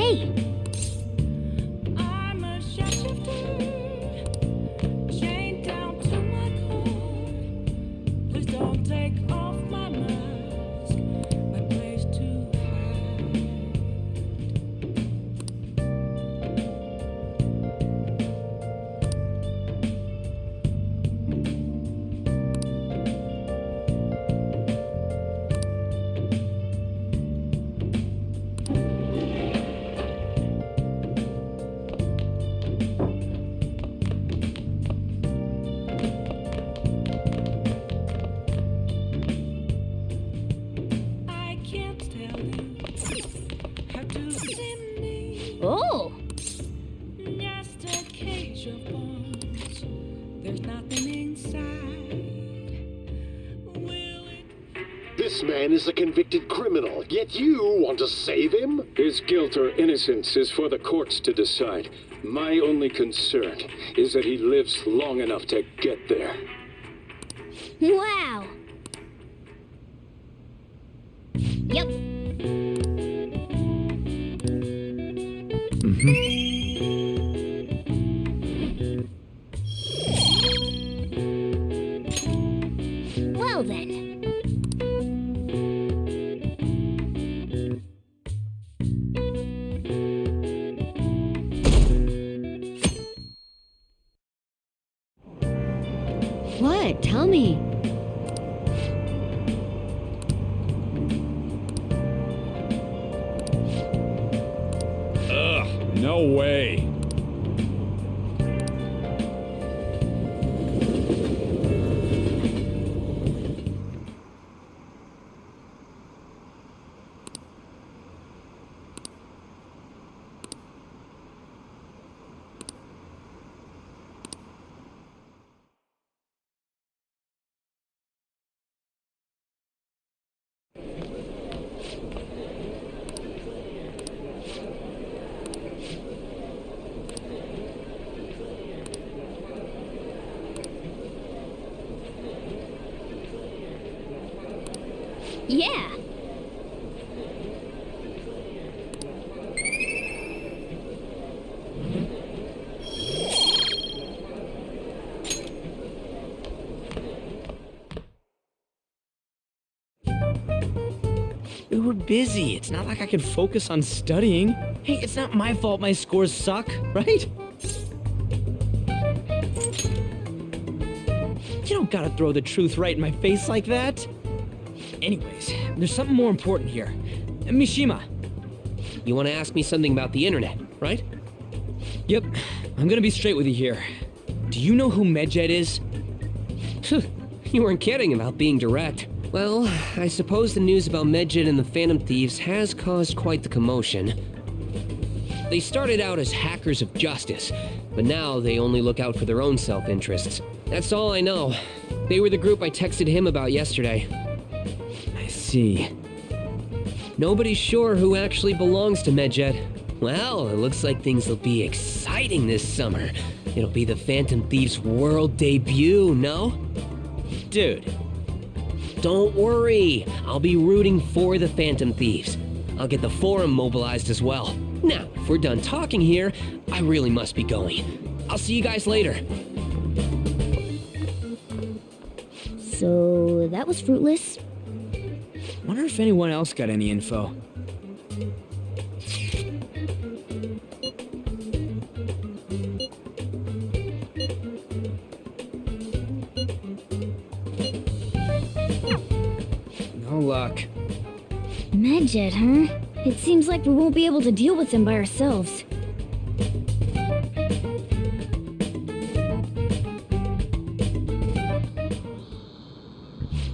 Hey! I'm a shapeshifter, chained down to my core. Please don't take off my mask, my place to hide. I can't tell you how to see me. Oh! Just a cage of bones. There's nothing inside. Will it? This man is a convicted criminal, yet you want to save him? His guilt or innocence is for the courts to decide. My only concern is that he lives long enough to get there. Wow! Yep. Well then. What? Tell me. Ugh, no way. Yeah. We were busy. It's not like I could focus on studying. Hey, it's not my fault my scores suck, right? You don't gotta throw the truth right in my face like that. Anyways, there's something more important here. Mishima. You want to ask me something about the internet, right? Yep, I'm gonna be straight with you here. Do you know who Medjed is? You weren't kidding about being direct. Well, I suppose the news about Medjed and the Phantom Thieves has caused quite the commotion. They started out as hackers of justice, but now they only look out for their own self-interests. That's all I know. They were the group I texted him about yesterday. I see. Nobody's sure who actually belongs to Medjed. Well, it looks like things will be exciting this summer. It'll be the Phantom Thieves' world debut, no? Dude. Don't worry, I'll be rooting for the Phantom Thieves. I'll get the forum mobilized as well. Now, if we're done talking here, I really must be going. I'll see you guys later. So that was fruitless. Wonder if anyone else got any info. No luck. Medjed, huh? It seems like we won't be able to deal with them by ourselves.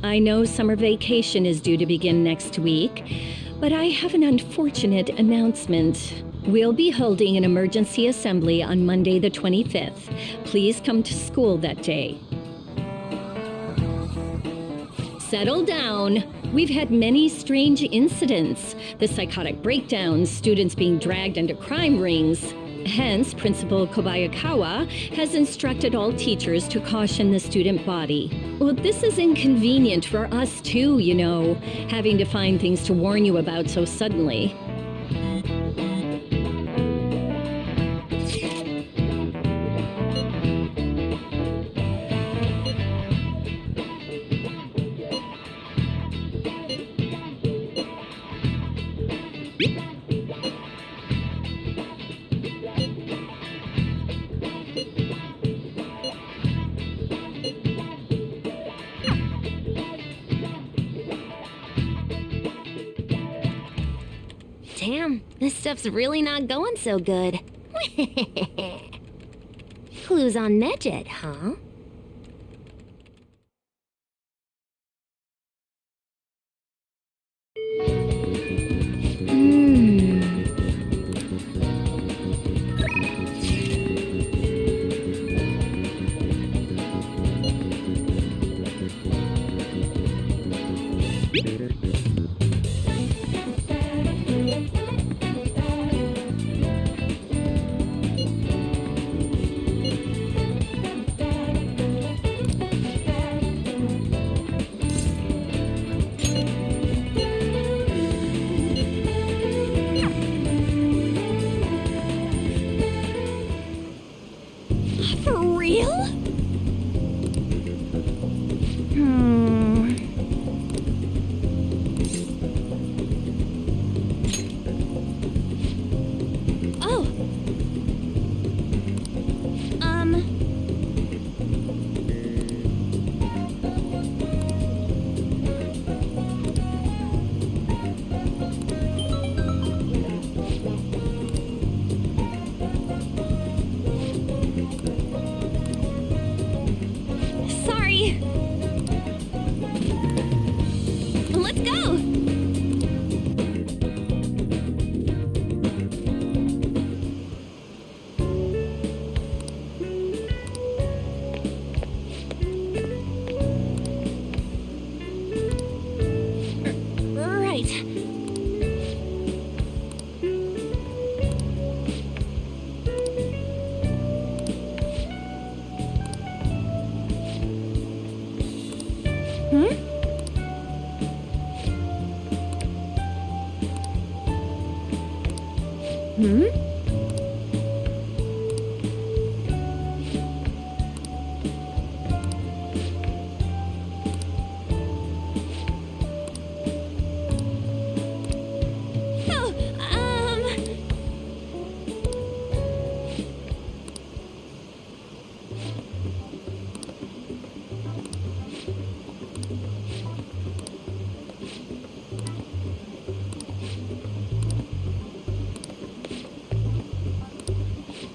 I know summer vacation is due to begin next week, but I have an unfortunate announcement. We'll be holding an emergency assembly on Monday the 25th. Please come to school that day. Settle down. We've had many strange incidents. The psychotic breakdowns, students being dragged into crime rings. Hence, Principal Kobayakawa has instructed all teachers to caution the student body. Well, this is inconvenient for us too, you know, having to find things to warn you about so suddenly. stuff's really not going so good. Clues on Medjed, huh? For real? Oh. Sorry. Let's go. Right.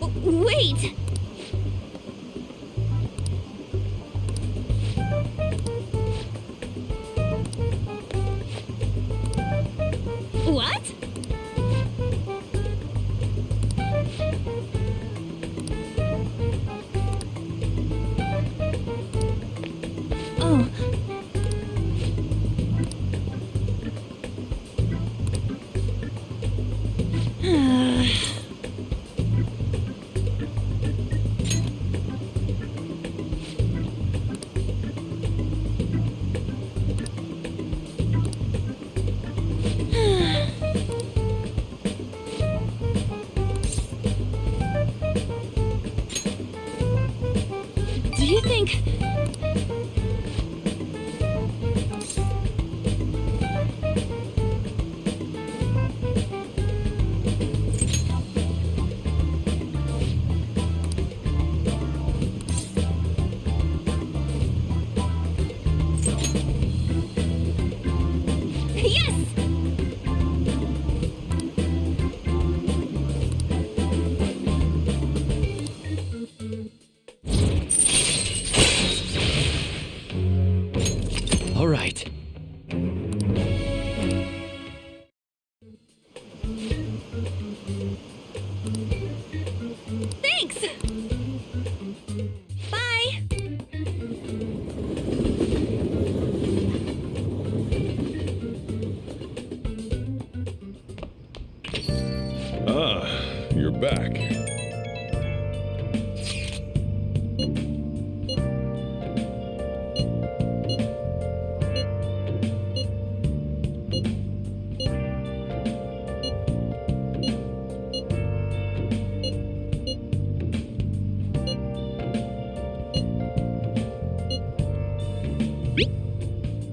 Oh, wait. What? Oh. Do you think... Yes! All right. Thanks! Bye! Ah, you're back.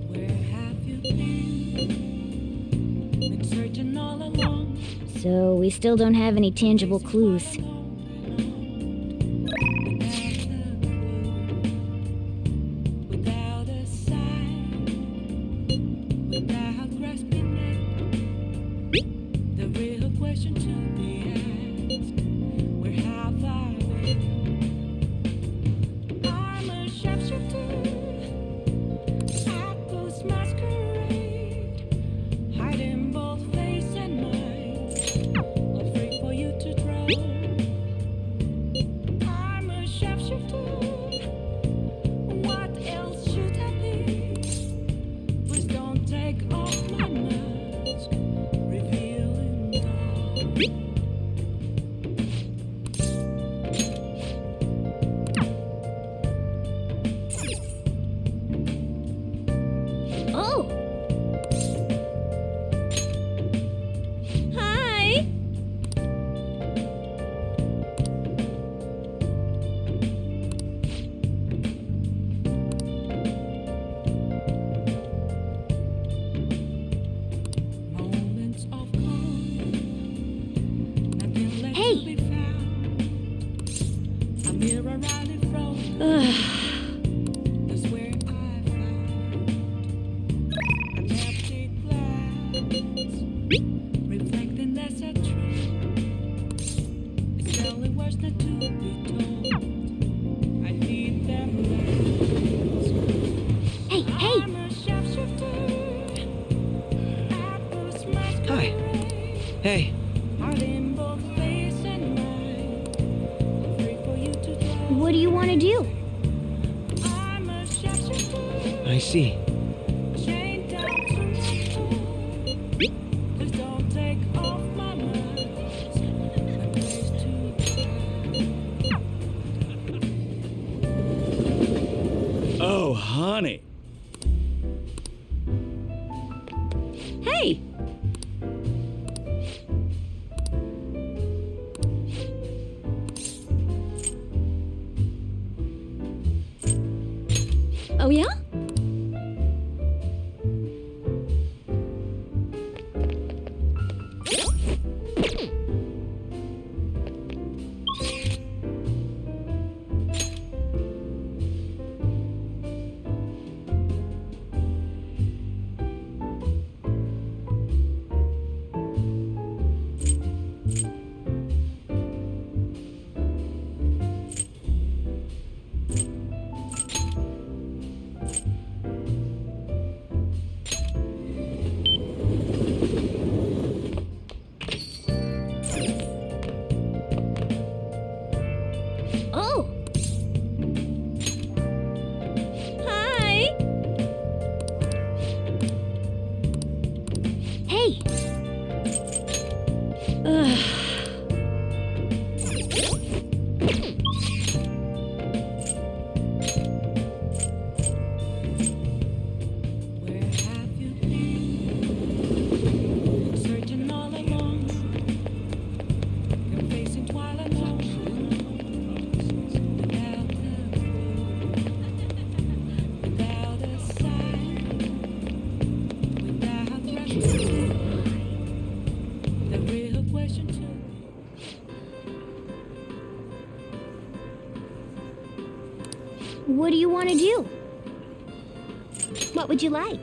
Where have you been? Been searching all along. So we still don't have any tangible clues. Without a sign, without grasping it, the real question to I'm a sharpshooter. What else should I be? Please don't take off my mask, revealing dark. Oh! Hi! Moments of calm, nothing left Hey. to be found. A mirror right in front, that's where I found an empty glass, reflecting that's a truth. It's only words not to be told. I need them last. Hey, hey! I'm a sharpshooter. Apples masquerade. Hi. Hey. Heart in both face and mind. Free for you to try. What do you want to do? I'm a sharpshooter. I see. Chained down to my toe. Please don't take off my mask. My place to hide. Oh, honey. Hey! Oh, yeah? Oh! Hi! Hey! Where have you been? Searching all along. You're facing twilight zone. Without a clue. Without a sign. Without rescue. The real question too. What do you want to do? What would you like?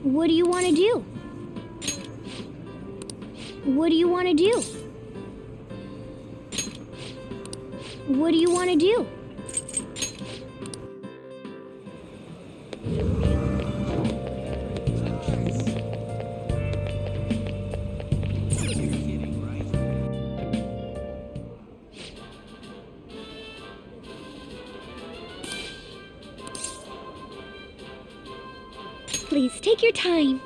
What do you want to do? What do you want to do? What do you want to do? Please take your time.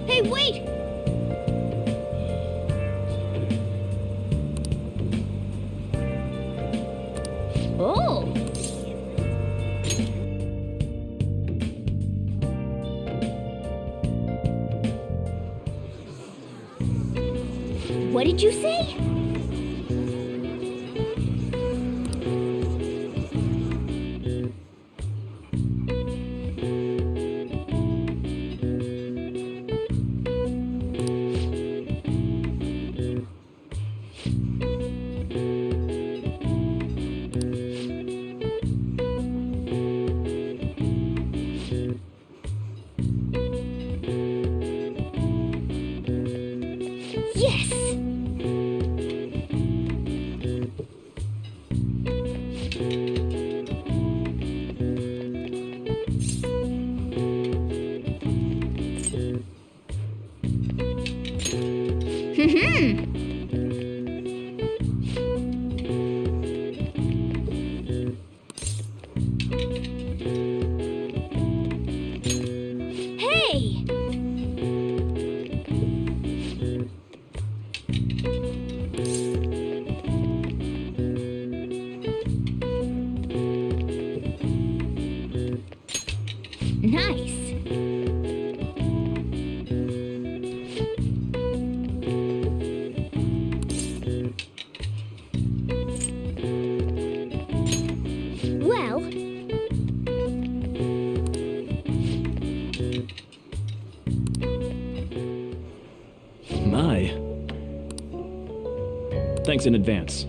Hey, wait! Oh! What did you say? Yes! Hey! Nice. Well, My. Thanks in advance.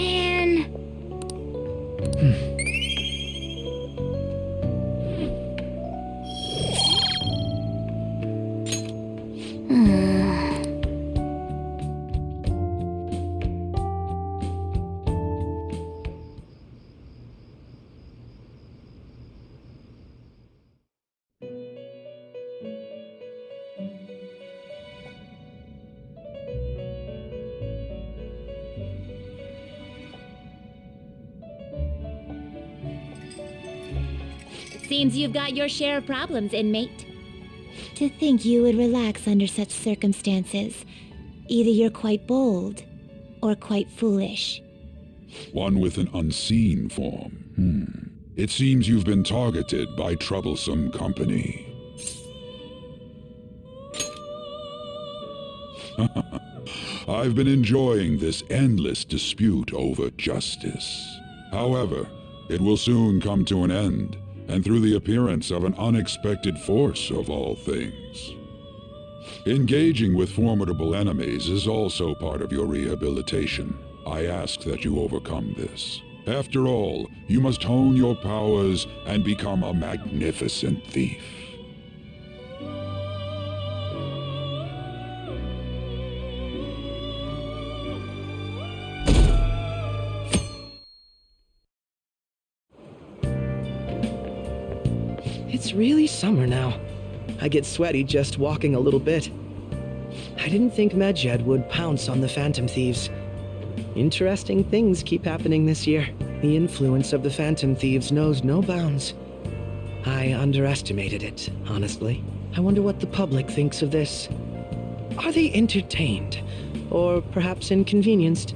man. Seems you've got your share of problems, inmate. To think you would relax under such circumstances. Either you're quite bold, or quite foolish. One with an unseen form. It seems you've been targeted by troublesome company. I've been enjoying this endless dispute over justice. However, it will soon come to an end, and through the appearance of an unexpected force of all things. Engaging with formidable enemies is also part of your rehabilitation. I ask that you overcome this. After all, you must hone your powers and become a magnificent thief. It's really summer now. I get sweaty just walking a little bit. I didn't think Medjed would pounce on the Phantom Thieves. Interesting things keep happening this year. The influence of the Phantom Thieves knows no bounds. I underestimated it, honestly. I wonder what the public thinks of this. Are they entertained? Or perhaps inconvenienced?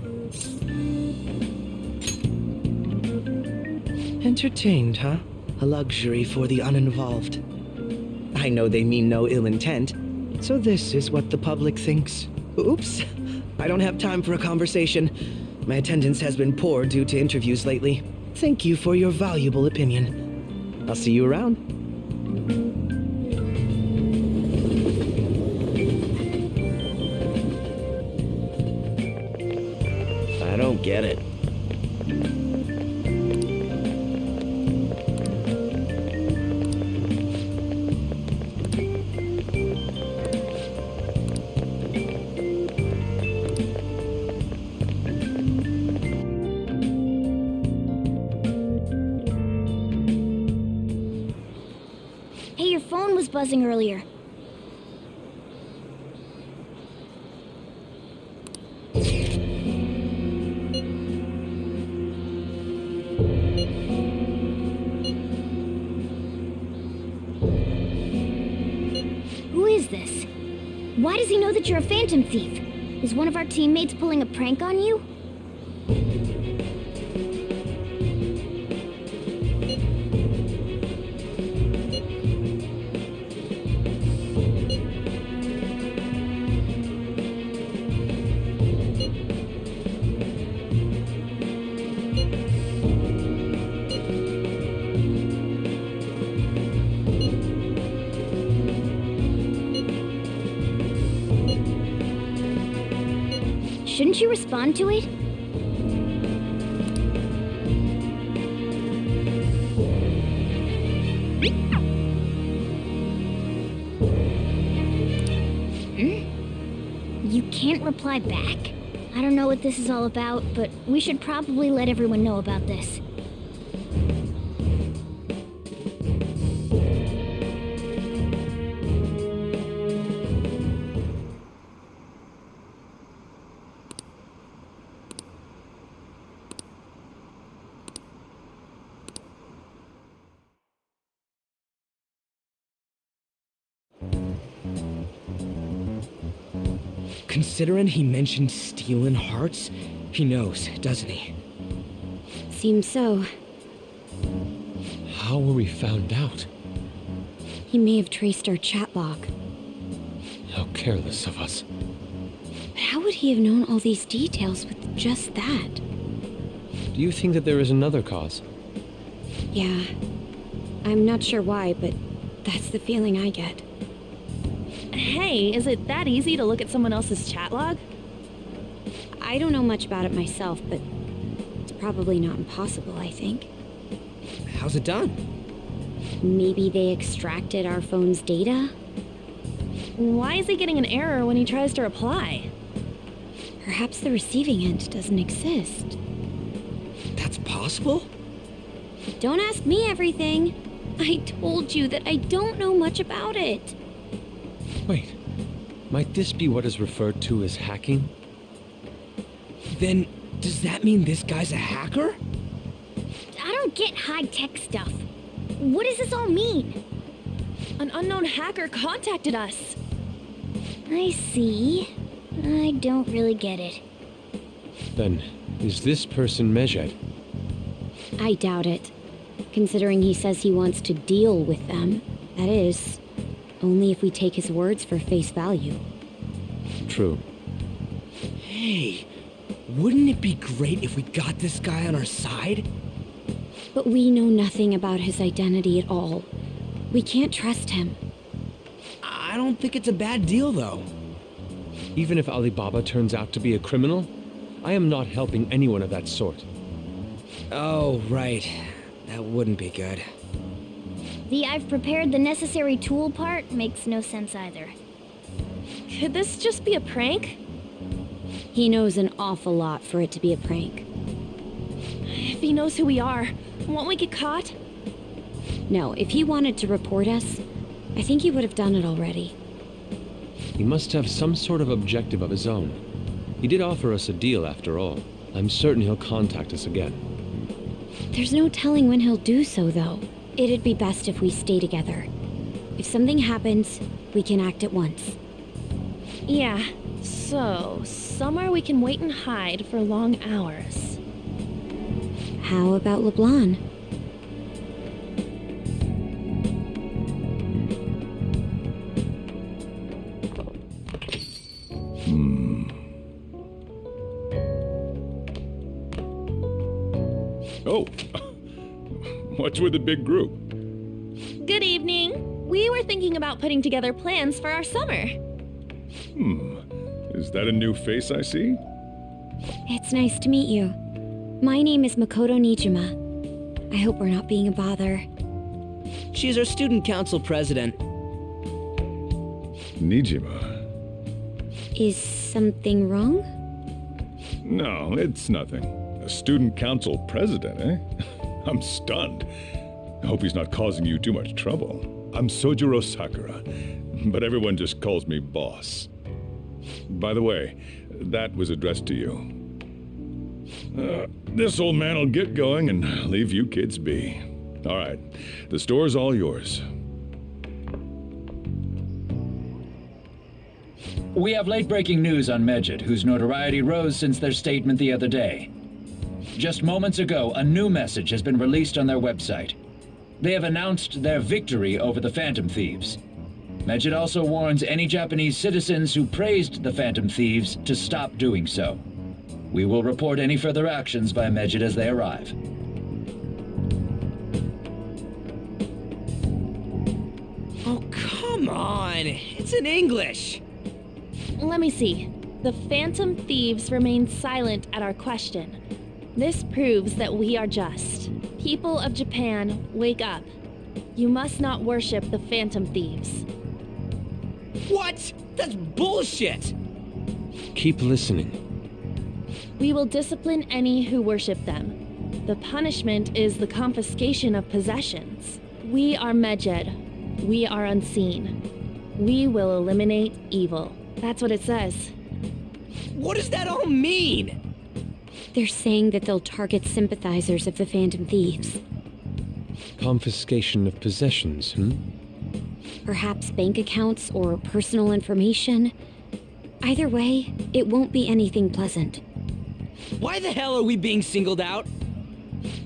Entertained, huh? A luxury for the uninvolved. I know they mean no ill intent, so this is what the public thinks. Oops, I don't have time for a conversation. My attendance has been poor due to interviews lately. Thank you for your valuable opinion. I'll see you around. I don't get it. Hey, your phone was buzzing earlier. Who is this? Why does he know that you're a Phantom Thief? Is one of our teammates pulling a prank on you? Shouldn't you respond to it? You can't reply back? I don't know what this is all about, but we should probably let everyone know about this. Considering he mentioned stealing hearts, he knows, doesn't he? Seems so. How were we found out? He may have traced our chat log. How careless of us. But how would he have known all these details with just that? Do you think that there is another cause? Yeah. I'm not sure why, but that's the feeling I get. Hey, is it that easy to look at someone else's chat log? I don't know much about it myself, but it's probably not impossible, I think. How's it done? Maybe they extracted our phone's data? Why is he getting an error when he tries to reply? Perhaps the receiving end doesn't exist. That's possible? Don't ask me everything. I told you that I don't know much about it. Wait, might this be what is referred to as hacking? Then, does that mean this guy's a hacker? I don't get high-tech stuff. What does this all mean? An unknown hacker contacted us. I see. I don't really get it. Then, is this person Medjed? I doubt it. Considering he says he wants to deal with them. That is, only if we take his words for face value. True. Hey, wouldn't it be great if we got this guy on our side? But we know nothing about his identity at all. We can't trust him. I don't think it's a bad deal, though. Even if Alibaba turns out to be a criminal, I am not helping anyone of that sort. Oh, right. That wouldn't be good. The "I've prepared the necessary tool" part makes no sense either. Could this just be a prank? He knows an awful lot for it to be a prank. If he knows who we are, won't we get caught? No, if he wanted to report us, I think he would have done it already. He must have some sort of objective of his own. He did offer us a deal after all. I'm certain he'll contact us again. There's no telling when he'll do so, though. It'd be best if we stay together. If something happens, we can act at once. Yeah, so somewhere we can wait and hide for long hours. How about LeBlanc? Oh, what's with the big group? Good evening. We were thinking about putting together plans for our summer. Is that a new face I see? It's nice to meet you. My name is Makoto Nijima. I hope we're not being a bother. She's our student council president. Nijima. Is something wrong? No, it's nothing. A student council president, eh? I'm stunned. I hope he's not causing you too much trouble. I'm Sojiro Sakura, but everyone just calls me boss. By the way, that was addressed to you. This old man will get going and leave you kids be. All right, the store's all yours. We have late-breaking news on Medjed, whose notoriety rose since their statement the other day. Just moments ago, a new message has been released on their website. They have announced their victory over the Phantom Thieves. Medjed also warns any Japanese citizens who praised the Phantom Thieves to stop doing so. We will report any further actions by Medjed as they arrive. Oh, come on! It's in English! Let me see. The Phantom Thieves remained silent at our question. This proves that we are just. People of Japan, wake up. You must not worship the Phantom Thieves. What? That's bullshit! Keep listening. We will discipline any who worship them. The punishment is the confiscation of possessions. We are Medjed. We are unseen. We will eliminate evil. That's what it says. What does that all mean? They're saying that they'll target sympathizers of the Phantom Thieves. Confiscation of possessions, Perhaps bank accounts or personal information. Either way, it won't be anything pleasant. Why the hell are we being singled out?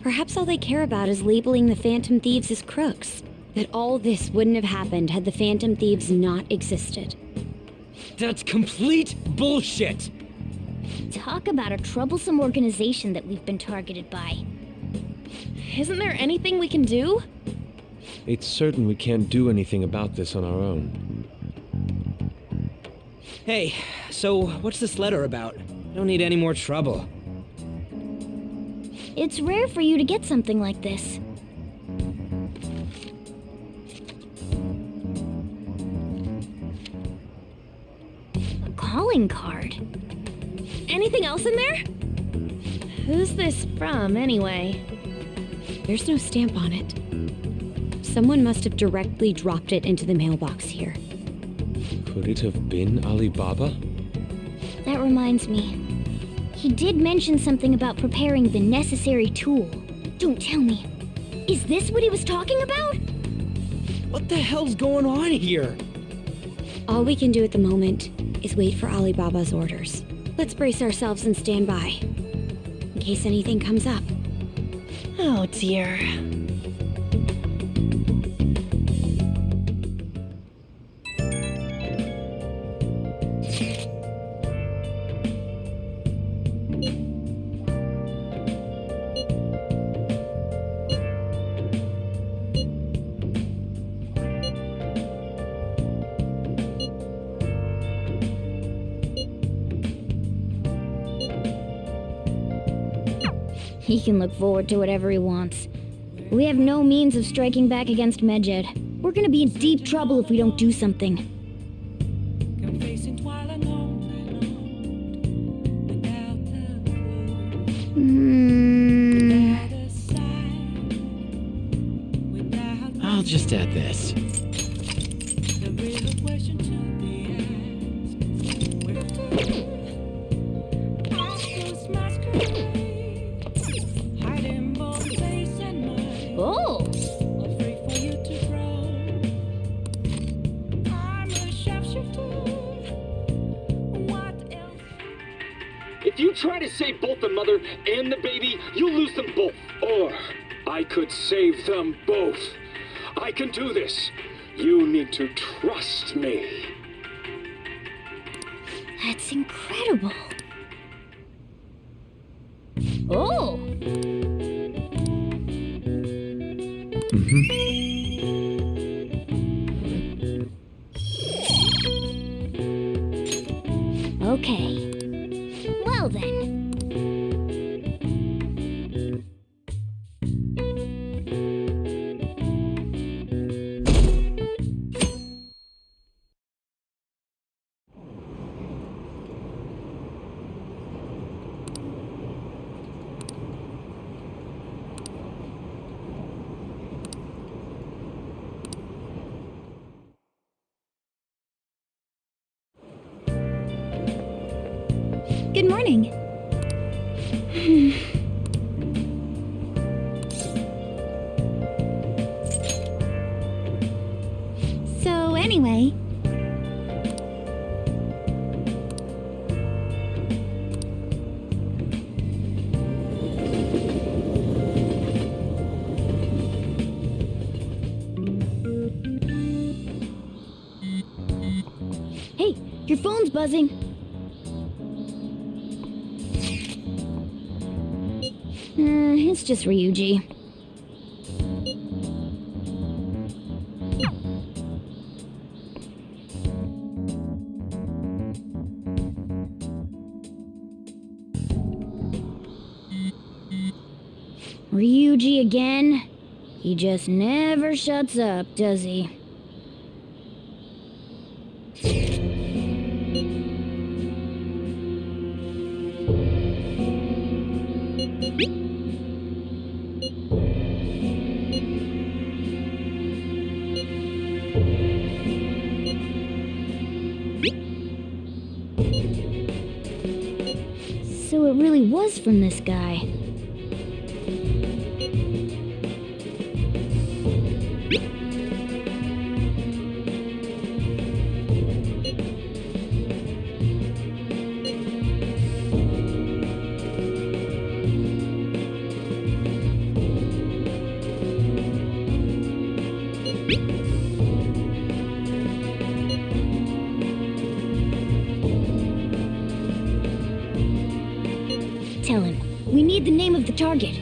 Perhaps all they care about is labeling the Phantom Thieves as crooks. That all this wouldn't have happened had the Phantom Thieves not existed. That's complete bullshit! Talk about a troublesome organization that we've been targeted by. Isn't there anything we can do? It's certain we can't do anything about this on our own. Hey, so what's this letter about? I don't need any more trouble. It's rare for you to get something like this. A calling card. Anything else in there? Who's this from, anyway? There's no stamp on it. Someone must have directly dropped it into the mailbox here. Could it have been Alibaba? That reminds me. He did mention something about preparing the necessary tool. Don't tell me. Is this what he was talking about? What the hell's going on here? All we can do at the moment is wait for Alibaba's orders. Let's brace ourselves and stand by, in case anything comes up. Oh dear. He can look forward to whatever he wants. We have no means of striking back against Medjed. We're gonna be in deep trouble if we don't do something. I'll just add this. Oh! If you try to save both the mother and the baby, you'll lose them both. Or I could save them both. I can do this. You need to trust me. That's incredible. Oh! Okay. Well then. Good morning. So anyway, hey, your phone's buzzing. It's just Ryuji. Ryuji again? He just never shuts up, does he? So it really was from this guy. Tell him. We need the name of the target.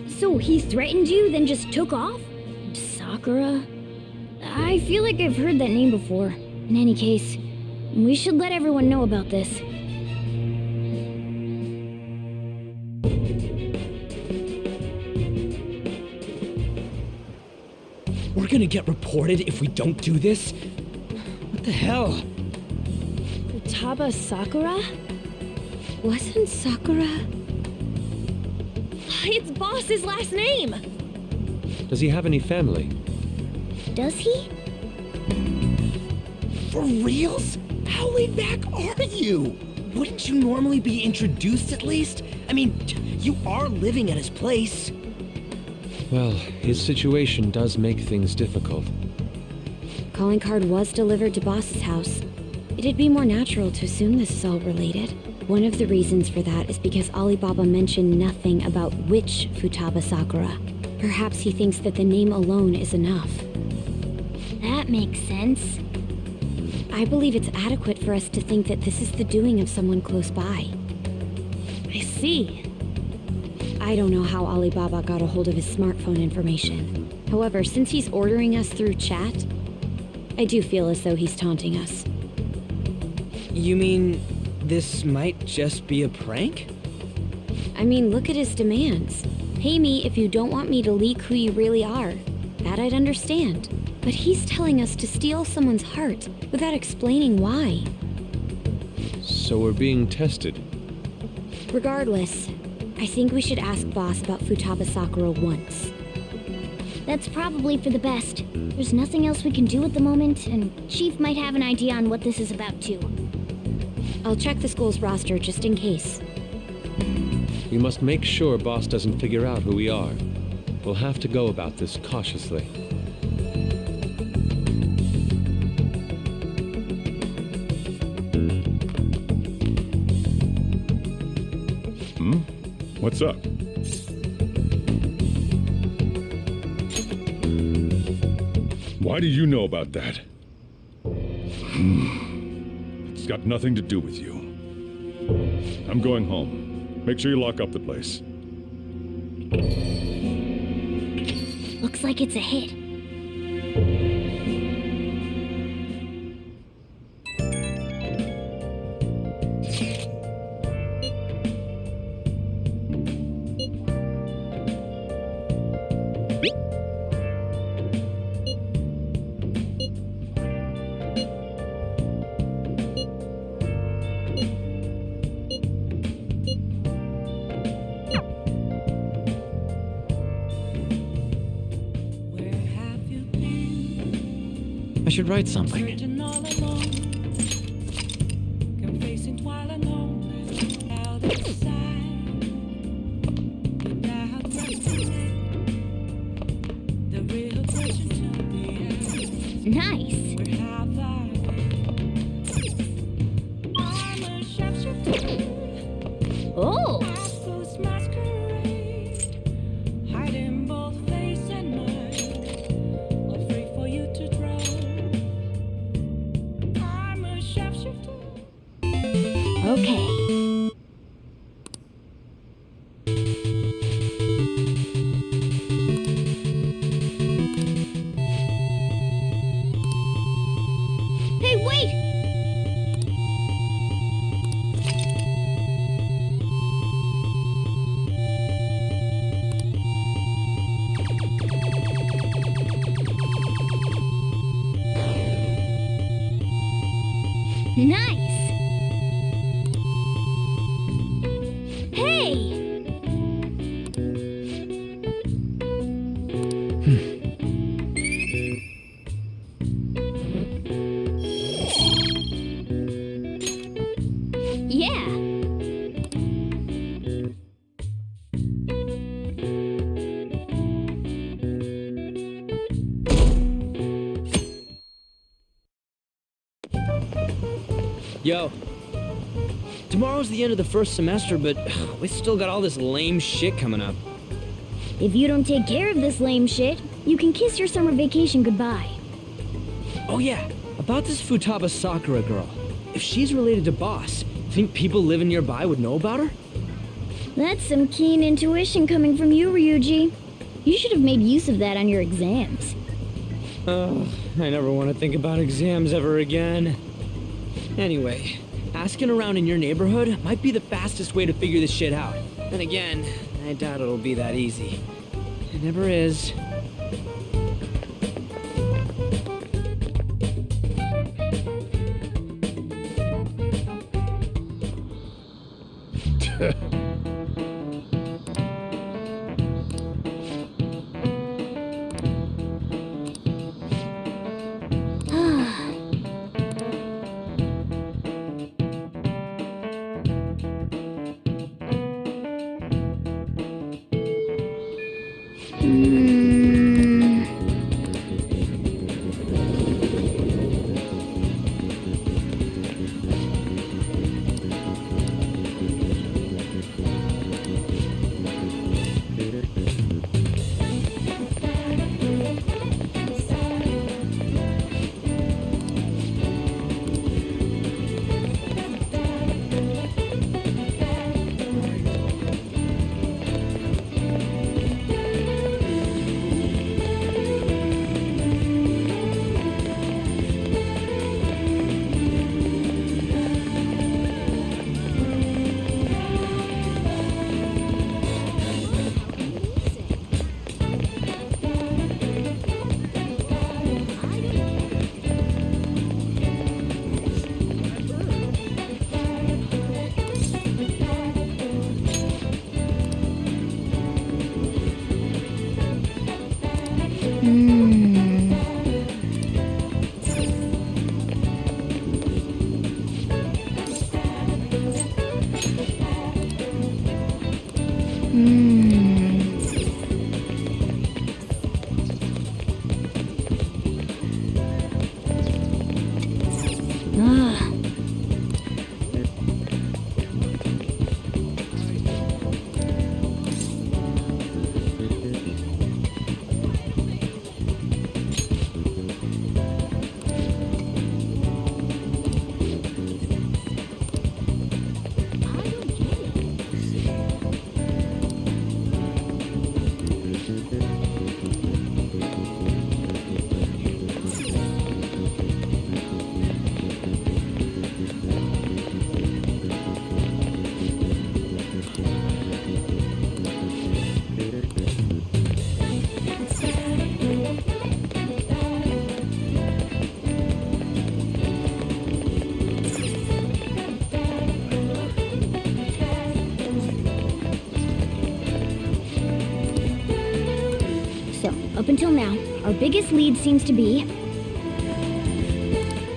So he threatened you, then just took off? Sakura? I feel like I've heard that name before. In any case, we should let everyone know about this. We're gonna get reported if we don't do this? What the hell? Futaba Sakura? Wasn't Sakura? It's Boss's last name! Does he have any family? Does he? For reals? How laid back are you? Wouldn't you normally be introduced at least? I mean, you are living at his place. Well, his situation does make things difficult. Calling card was delivered to Boss's house. It'd be more natural to assume this is all related. One of the reasons for that is because Alibaba mentioned nothing about which Futaba Sakura. Perhaps he thinks that the name alone is enough. That makes sense. I believe it's adequate for us to think that this is the doing of someone close by. I see. I don't know how Alibaba got a hold of his smartphone information. However, since he's ordering us through chat, I do feel as though he's taunting us. You mean this might just be a prank? I mean, look at his demands. Pay me if you don't want me to leak who you really are. That I'd understand. But he's telling us to steal someone's heart without explaining why. So we're being tested. Regardless, I think we should ask Boss about Futaba Sakura once. That's probably for the best. There's nothing else we can do at the moment, and Chief might have an idea on what this is about too. I'll check the school's roster just in case. We must make sure Boss doesn't figure out who we are. We'll have to go about this cautiously. What's up? Why do you know about that? It's got nothing to do with you. I'm going home. Make sure you lock up the place. Looks like it's a hit. I should write something. Searching all alone. Can face Oh! Ghost masquerade, hiding both face and mind, afraid for you to drown. I'm a shapeshifter. Okay. Hey, wait! Nice! Hey! Yeah! Yo. Tomorrow's the end of the first semester, but we still got all this lame shit coming up. If you don't take care of this lame shit, you can kiss your summer vacation goodbye. Oh yeah, about this Futaba Sakura girl. If she's related to Boss, think people living nearby would know about her? That's some keen intuition coming from you, Ryuji. You should have made use of that on your exams. Oh, I never want to think about exams ever again. Anyway, asking around in your neighborhood might be the fastest way to figure this shit out. Then again, I doubt it'll be that easy. It never is. Up until now, our biggest lead seems to be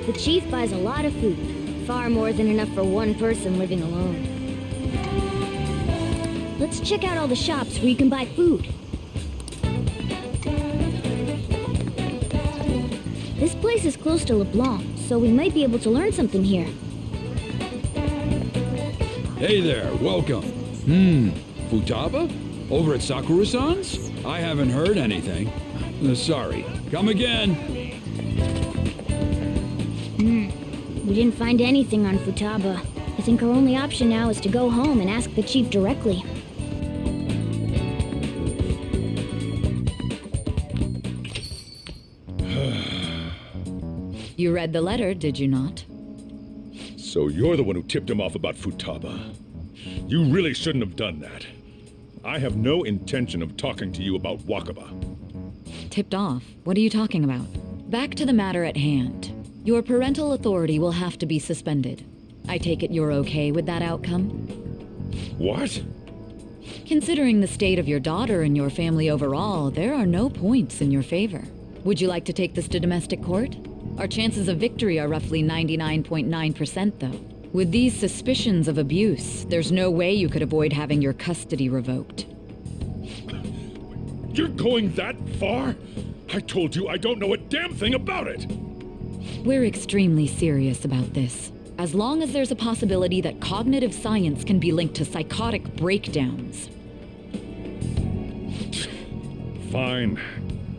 the chief buys a lot of food, far more than enough for one person living alone. Let's check out all the shops where you can buy food. This place is close to LeBlanc, so we might be able to learn something here. Hey there, welcome. Futaba? Over at Sakura-san's? I haven't heard anything. Sorry. Come again. We didn't find anything on Futaba. I think our only option now is to go home and ask the chief directly. You read the letter, did you not? So you're the one who tipped him off about Futaba. You really shouldn't have done that. I have no intention of talking to you about Wakaba. Tipped off? What are you talking about? Back to the matter at hand. Your parental authority will have to be suspended. I take it you're okay with that outcome? What? Considering the state of your daughter and your family overall, there are no points in your favor. Would you like to take this to domestic court? Our chances of victory are roughly 99.9%, though. With these suspicions of abuse, there's no way you could avoid having your custody revoked. You're going that far? I told you I don't know a damn thing about it! We're extremely serious about this. As long as there's a possibility that cognitive science can be linked to psychotic breakdowns. Fine.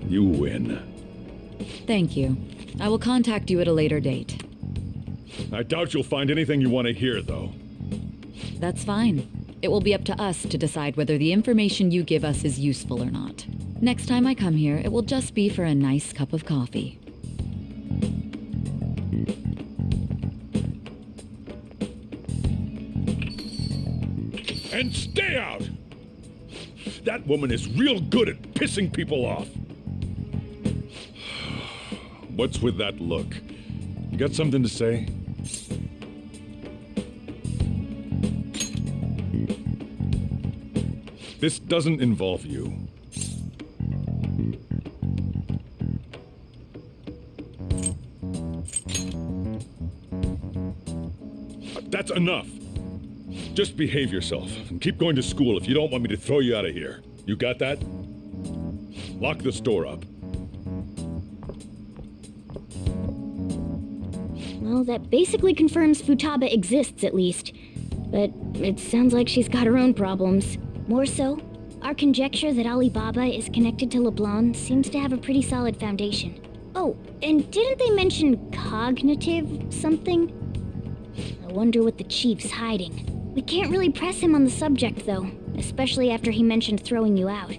You win. Thank you. I will contact you at a later date. I doubt you'll find anything you want to hear, though. That's fine. It will be up to us to decide whether the information you give us is useful or not. Next time I come here, it will just be for a nice cup of coffee. And stay out! That woman is real good at pissing people off. What's with that look? You got something to say? This doesn't involve you. That's enough. Just behave yourself and keep going to school if you don't want me to throw you out of here. You got that? Lock the store up. Well, that basically confirms Futaba exists, at least. But it sounds like she's got her own problems. More so, our conjecture that Alibaba is connected to LeBlanc seems to have a pretty solid foundation. Oh, and didn't they mention cognitive something? I wonder what the chief's hiding. We can't really press him on the subject, though, especially after he mentioned throwing you out.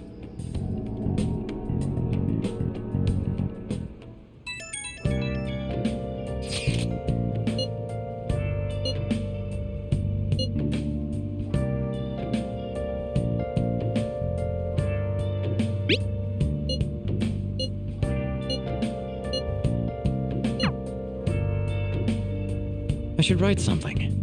I should write something.